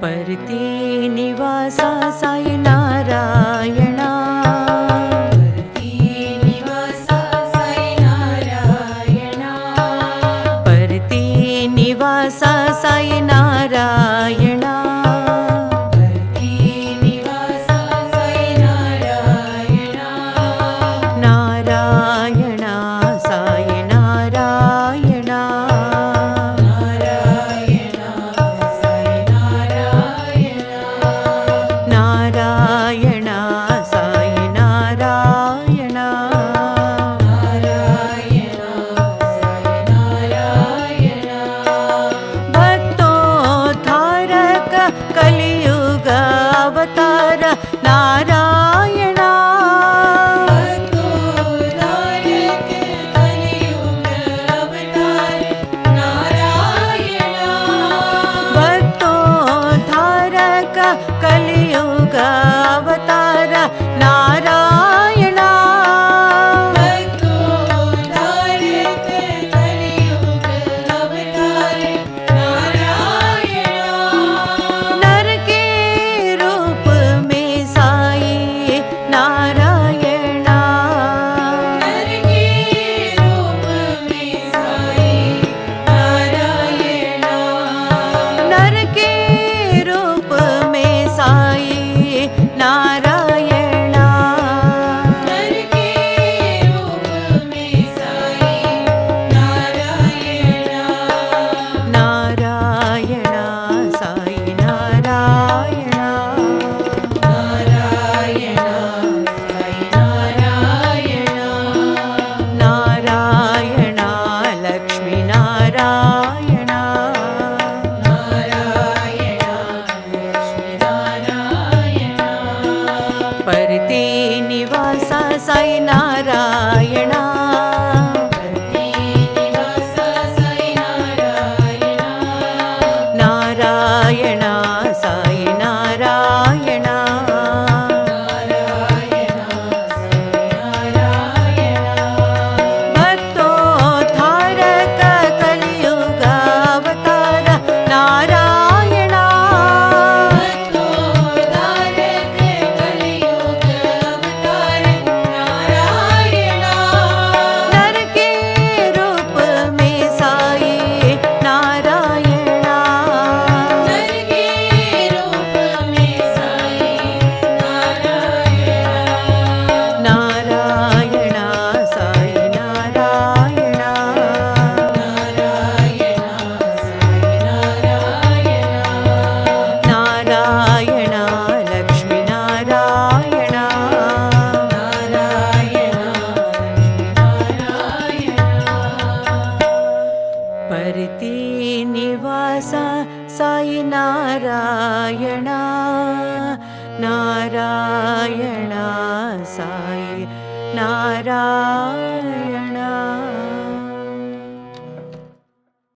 परती निवासा साई नारायणा परती निवासा साई नारायणा परती निवासा साई नारायणा परती निवासा साई नारायणा नारायणा साई नारायणा नारायणा साई नारायणा नारायणा नारायणा भक्तोद्धारक कलियुग अवतार नारायणा भक्तोद्धारक कलियुग अवतार नारायणा भक्तोद्धारक कलियुग अवतार नारायणा भक्तोद्धारक कलियुग अवतार नारायणा नर के रूप में साई नारायणा नर के रूप में साई नारायणा नर के रूप में साई नारायणा नर के रूप में साई नारायणा नारायणा साई नारायणा नारायणा साई नारायणा नारायणा लक्ष्मी नारायणा नारायणा लक्ष्मी नारायणा परती निवासा साई नारायणा परती निवासा साई नारायणा नारायणा साई नारायणा नारायणा साई नारायणा भक्तोद्धारक कलियुग अवतार नारायणा भक्तोद्धारक कलियुग अवतार नारायणा नर के रूप में साई नारायणा नर के रूप में साई नारायणा नारायणा साई नारायणा नारायणा साई नारायणा नारायणा लक्ष्मी नारायणा नारायणा नारायणा परती निवासा साई नारायणा नारायणा साई नारायणा